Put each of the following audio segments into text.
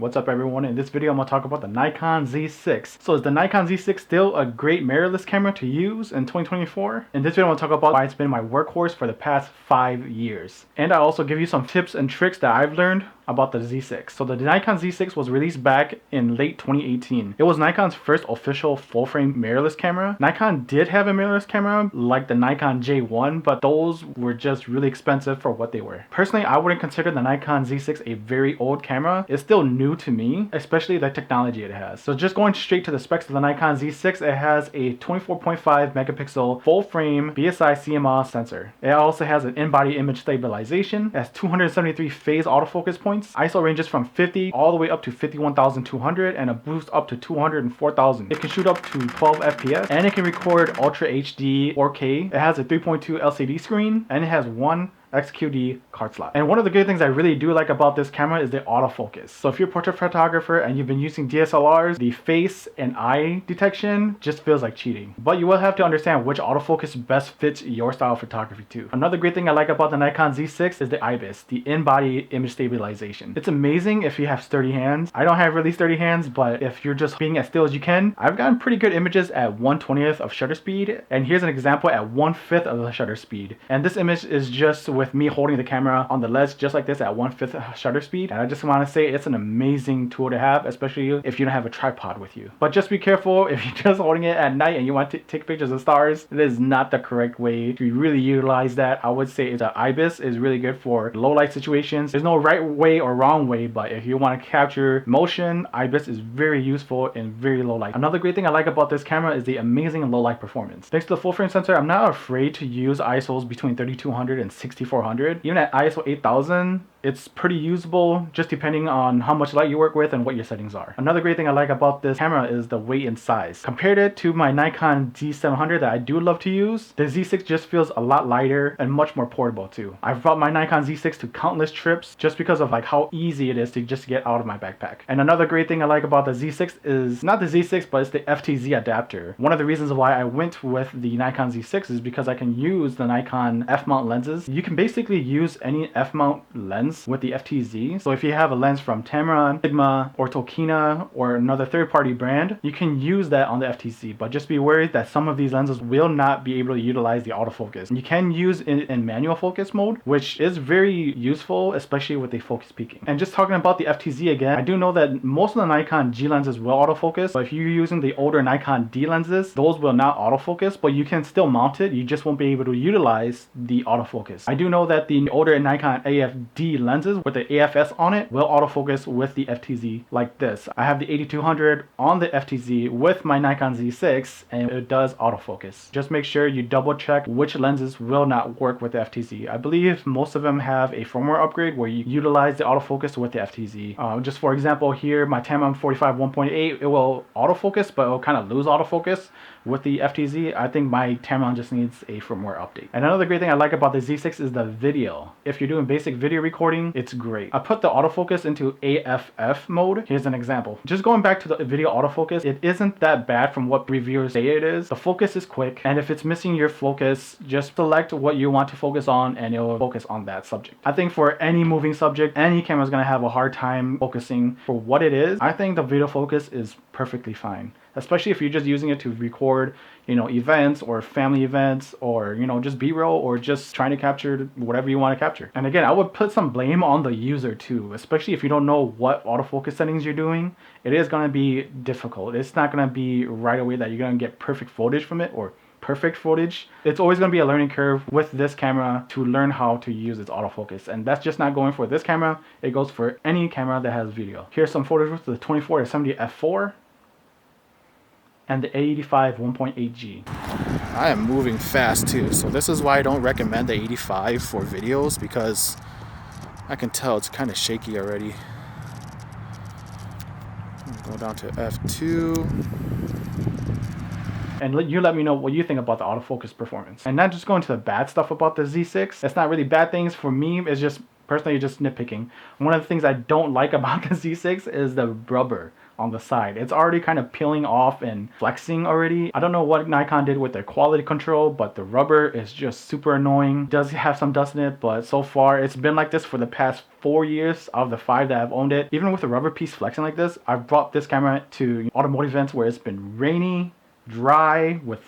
What's up everyone? In this video I'm going to talk about the Nikon Z6. So is the Nikon Z6 still a great mirrorless camera to use in 2024? In this video I'm going to talk about why it's been my workhorse for the past 5 years. And I also give you some tips and tricks that I've learned about the Z6. So the Nikon Z6 was released back in late 2018. It was Nikon's first official full-frame mirrorless camera. Nikon did have a mirrorless camera like the Nikon J1, but those were just really expensive for what they were. Personally, I wouldn't consider the Nikon Z6 a very old camera. It's still new to me, especially the technology it has. So just going straight to the specs of the Nikon Z6, it has a 24.5 megapixel full-frame BSI CMOS sensor. It also has an in-body image stabilization. It has 273 phase autofocus points. ISO ranges from 50 all the way up to 51,200 and a boost up to 204,000. It can shoot up to 12 FPS and it can record Ultra HD 4K. It has a 3.2 LCD screen and it has one XQD card slot. And one of the good things I really do like about this camera is the autofocus. So if you're a portrait photographer and you've been using DSLRs, the face and eye detection just feels like cheating. But you will have to understand which autofocus best fits your style of photography too. Another great thing I like about the Nikon Z6 is the IBIS, the in-body image stabilization. It's amazing if you have sturdy hands. I don't have really sturdy hands, but if you're just being as still as you can, I've gotten pretty good images at 1/20th of shutter speed. And here's an example at 1/5 of the shutter speed. And this image is just with me holding the camera on the ledge just like this at 1/5 shutter speed. And I just want to say it's an amazing tool to have, especially if you don't have a tripod with you. But just be careful if you're just holding it at night and you want to take pictures of stars. It is not the correct way to really utilize that. I would say the IBIS is really good for low light situations. There's no right way or wrong way, but if you want to capture motion, IBIS is very useful in very low light. Another great thing I like about this camera is the amazing low light performance. Thanks to the full frame sensor, I'm not afraid to use ISOs between 3200 and 6400. Even at ISO 8000, it's pretty usable just depending on how much light you work with and what your settings are. Another great thing I like about this camera is the weight and size. Compared it to my Nikon D700 that I do love to use, the Z6 just feels a lot lighter and much more portable too. I've brought my Nikon Z6 to countless trips just because of like how easy it is to just get out of my backpack. And another great thing I like about the Z6 is not the Z6, but it's the FTZ adapter. One of the reasons why I went with the Nikon Z6 is because I can use the Nikon f-mount lenses. You can basically use any f-mount lens with the FTZ. So if you have a lens from Tamron, Sigma, or Tokina, or another third-party brand, you can use that on the FTZ. But just be worried that some of these lenses will not be able to utilize the autofocus. You can use it in manual focus mode, which is very useful, especially with the focus peaking. And just talking about the FTZ again, I do know that most of the Nikon G lenses will autofocus, but if you're using the older Nikon D lenses, those will not autofocus, but you can still mount it. You just won't be able to utilize the autofocus. I do know that the older Nikon AFD lenses with the AFS on it will autofocus with the FTZ like this. I have the 8200 on the FTZ with my Nikon Z6 and it does autofocus. Just make sure you double check which lenses will not work with the FTZ. I believe most of them have a firmware upgrade where you utilize the autofocus with the FTZ. Just for example here, my Tamron 45 1.8, it will autofocus, but it will kind of lose autofocus with the FTZ. I think my Tamron just needs a firmware update. And another great thing I like about the Z6 is the video. If you're doing basic video recording, it's great. I put the autofocus into AFF mode. Here's an example. Just going back to the video autofocus, it isn't that bad from what reviewers say it is. The focus is quick, and if it's missing your focus, just select what you want to focus on and it will focus on that subject. I think for any moving subject, any camera is going to have a hard time focusing for what it is. I think the video focus is perfectly fine, especially if you're just using it to record, events or family events or, just B-roll or just trying to capture whatever you want to capture. And again, I would put some blame on the user too, especially if you don't know what autofocus settings you're doing. It is going to be difficult. It's not going to be right away that you're going to get perfect footage from it or perfect footage. It's always going to be a learning curve with this camera to learn how to use its autofocus, and that's just not going for this camera. It goes for any camera that has video. Here's some footage with the 24-70 f4 and the A85 1.8G. I am moving fast too, so this is why I don't recommend the 85 for videos, because I can tell it's kind of shaky already. Go down to f2. And you let me know what you think about the autofocus performance. And not just going to the bad stuff about the Z6. It's not really bad things. For me, it's just personally, just nitpicking. One of the things I don't like about the Z6 is the rubber on the side. It's already kind of peeling off and flexing already. I don't know what Nikon did with their quality control, but the rubber is just super annoying. It does have some dust in it, but so far it's been like this for the past 4 years out of the 5 that I've owned it. Even with the rubber piece flexing like this, I've brought this camera to automotive events where it's been rainy, dry, with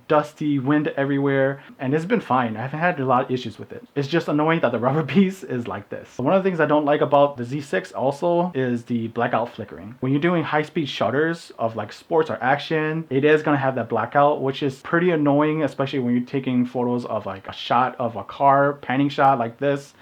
dusty wind everywhere, and it's been fine. I haven't had a lot of issues with it. It's just annoying that the rubber piece is like this. One of the things I don't like about the Z6 also is the blackout flickering. When you're doing high-speed shutters of like sports or action, it is going to have that blackout, which is pretty annoying, especially when you're taking photos of like a shot of a car, panning shot like this.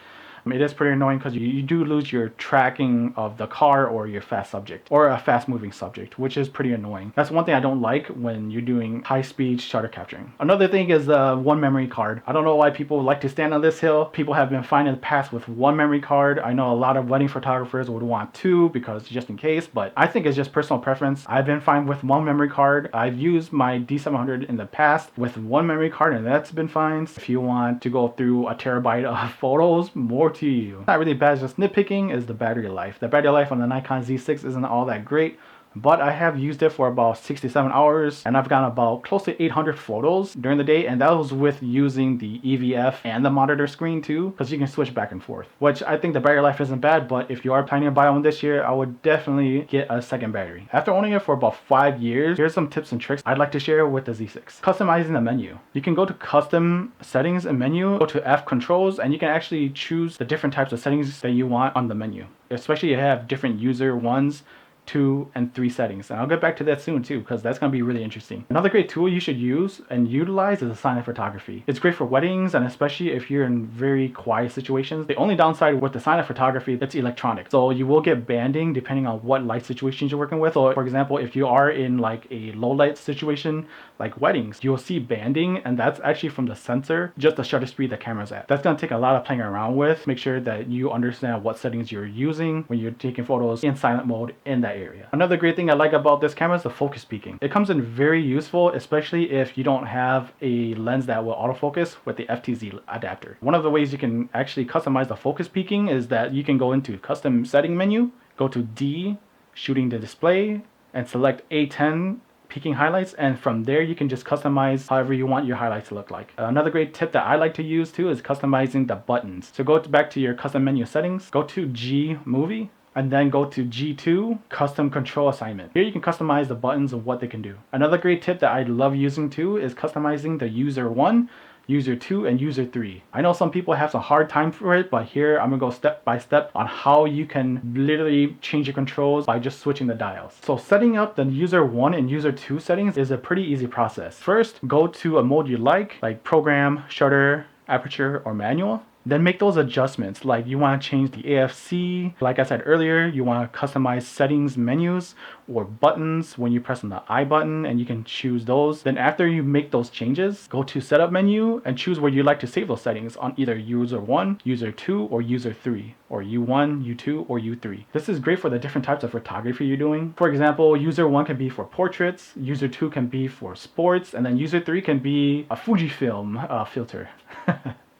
It is pretty annoying because you do lose your tracking of the car or your fast subject or a fast moving subject, which is pretty annoying. That's one thing I don't like when you're doing high speed shutter capturing. Another thing is the one memory card. I don't know why people like to stand on this hill. People have been fine in the past with one memory card. I know a lot of wedding photographers would want two because just in case, but I think it's just personal preference. I've been fine with one memory card. I've used my D700 in the past with one memory card and that's been fine. If you want to go through a terabyte of photos, more to you. Not really bad, just nitpicking is the battery life. The battery life on the Nikon Z6 isn't all that great, but I have used it for about 67 hours and I've gotten about close to 800 photos during the day, and that was with using the EVF and the monitor screen too, because you can switch back and forth, which I think the battery life isn't bad. But if you are planning to buy one this year, I would definitely get a second battery. After owning it for about 5 years, here's some tips and tricks I'd like to share with the Z6. Customizing the menu. You can go to custom settings and menu, go to F controls, and you can actually choose the different types of settings that you want on the menu, especially if you have different user ones, 2 and 3 settings, and I'll get back to that soon too, because that's going to be really interesting. Another great tool you should use and utilize is a silent photography. It's great for weddings, and especially if you're in very quiet situations. The only downside with the silent photography, it's electronic, so you will get banding depending on what light situations you're working with. So for example, if you are in like a low light situation like weddings, you'll see banding, and that's actually from the sensor, just the shutter speed the camera's at. That's going to take a lot of playing around with. Make sure that you understand what settings you're using when you're taking photos in silent mode in that area. Another great thing I like about this camera is the focus peaking. It comes in very useful, especially if you don't have a lens that will autofocus with the FTZ adapter. One of the ways you can actually customize the focus peaking is that you can go into custom setting menu, go to D, shooting the display, and select A10 peaking highlights, and from there you can just customize however you want your highlights to look like. Another great tip that I like to use too is customizing the buttons. So go back to your custom menu settings, go to G movie, and then go to G2 custom control assignment. Here you can customize the buttons and what they can do. Another great tip that I love using too is customizing the user 1, user 2, and user 3. I know some people have some hard time for it, but here I'm gonna go step by step on how you can literally change your controls by just switching the dials. So setting up the user 1 and user 2 settings is a pretty easy process. First, go to a mode you like program, shutter, aperture, or manual. Then make those adjustments, like you want to change the AFC, like I said earlier, you want to customize settings menus or buttons when you press on the I button, and you can choose those. Then after you make those changes, go to setup menu and choose where you'd like to save those settings on either user 1, user 2, or user 3, or U1, U2, or U3. This is great for the different types of photography you're doing. For example, user 1 can be for portraits, user 2 can be for sports, and then user 3 can be a Fujifilm filter.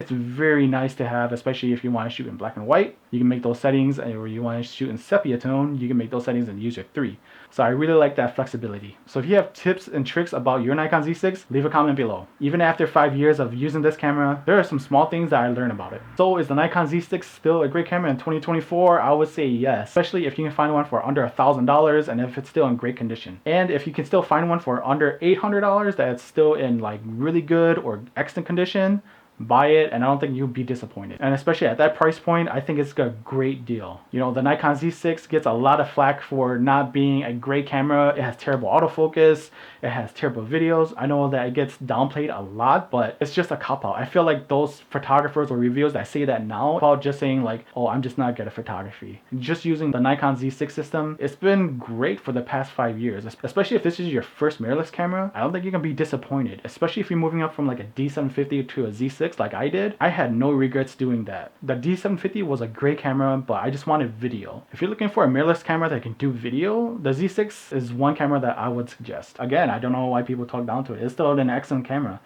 It's very nice to have, especially if you want to shoot in black and white. You can make those settings, or you want to shoot in sepia tone, you can make those settings in user 3. So I really like that flexibility. So if you have tips and tricks about your Nikon Z6, leave a comment below. Even after 5 years of using this camera, there are some small things that I learned about it. So is the Nikon Z6 still a great camera in 2024? I would say yes, especially if you can find one for under $1,000 and if it's still in great condition. And if you can still find one for under $800 that's still in like really good or excellent condition, buy it, and I don't think you'll be disappointed. And especially at that price point, I think it's a great deal. You know, the Nikon Z6 gets a lot of flack for not being a great camera. It has terrible autofocus, it has terrible videos. I know that it gets downplayed a lot, but it's just a cop-out. I feel like those photographers or reviewers that say that now about just saying like, oh, I'm just not good at photography. Just using the Nikon Z6 system, it's been great for the past 5 years. Especially if this is your first mirrorless camera, I don't think you're gonna be disappointed. Especially if you're moving up from like a D750 to a Z6 like I did. I had no regrets doing that. The D750 was a great camera, but I just wanted video. If you're looking for a mirrorless camera that can do video, the Z6 is one camera that I would suggest. Again, I don't know why people talk down to it. It's still an excellent camera.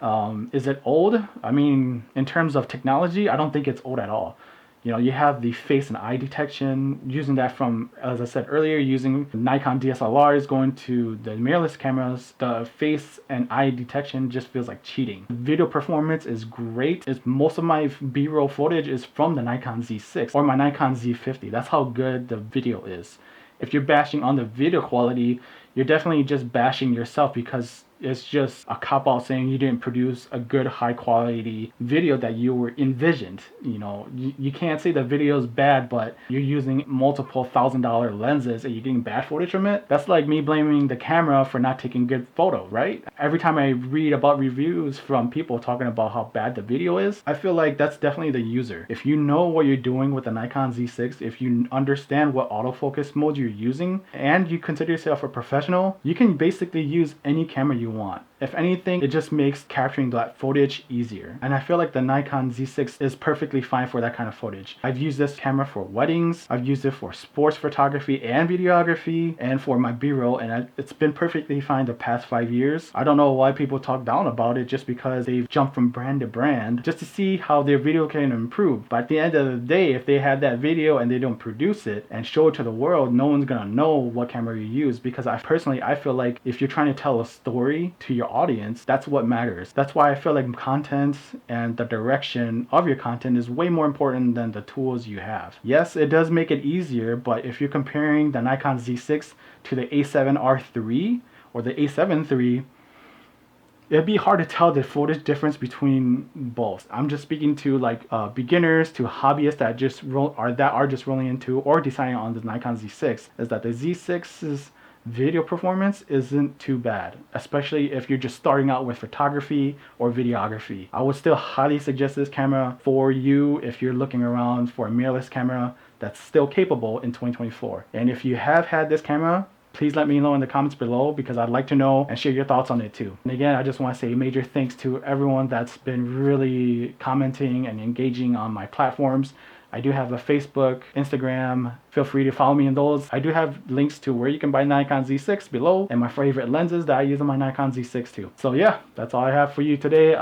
Is it old? I mean, in terms of technology, I don't think it's old at all. You know, you have the face and eye detection, using that from, as I said earlier, using Nikon DSLRs, going to the mirrorless cameras, the face and eye detection just feels like cheating. Video performance is great. Most of my B-roll footage is from the Nikon Z6 or my Nikon Z50. That's how good the video is. If you're bashing on the video quality, you're definitely just bashing yourself, because it's just a cop-out saying you didn't produce a good high quality video that you were envisioned. You know, you can't say the video is bad, but you're using multiple $1,000 lenses and you're getting bad footage from it. That's like me blaming the camera for not taking good photos, right? Every time I read about reviews from people talking about how bad the video is, I feel like that's definitely the user. If you know what you're doing with the Nikon Z6, if you understand what autofocus mode you're using, and you consider yourself a professional, you can basically use any camera you want. If anything, it just makes capturing that footage easier. And I feel like the Nikon Z6 is perfectly fine for that kind of footage. I've used this camera for weddings, I've used it for sports photography and videography, and for my B-roll, and it's been perfectly fine the past 5 years. I don't know why people talk down about it just because they've jumped from brand to brand just to see how their video can improve. But at the end of the day, if they had that video and they don't produce it and show it to the world, no one's gonna know what camera you use, because I feel like if you're trying to tell a story to your audience, that's what matters. That's why I feel like content and the direction of your content is way more important than the tools you have. Yes, it does make it easier, but if you're comparing the Nikon Z6 to the A7R3 or the A7 III, it'd be hard to tell the footage difference between both. I'm just speaking to like beginners, to hobbyists that are just rolling into or deciding on the Nikon Z6, is that the Z6's video performance isn't too bad, especially if you're just starting out with photography or videography. I would still highly suggest this camera for you if you're looking around for a mirrorless camera that's still capable in 2024. And if you have had this camera, please let me know in the comments below, because I'd like to know and share your thoughts on it too. And again, I just want to say major thanks to everyone that's been really commenting and engaging on my platforms. I do have a Facebook, Instagram. Feel free to follow me in those. I do have links to where you can buy Nikon Z6 below, and my favorite lenses that I use on my Nikon Z6 too. So yeah, that's all I have for you today.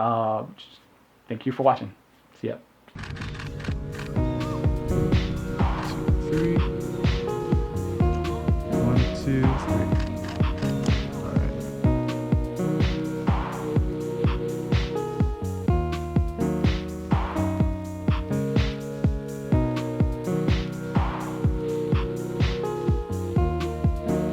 Thank you for watching. See ya.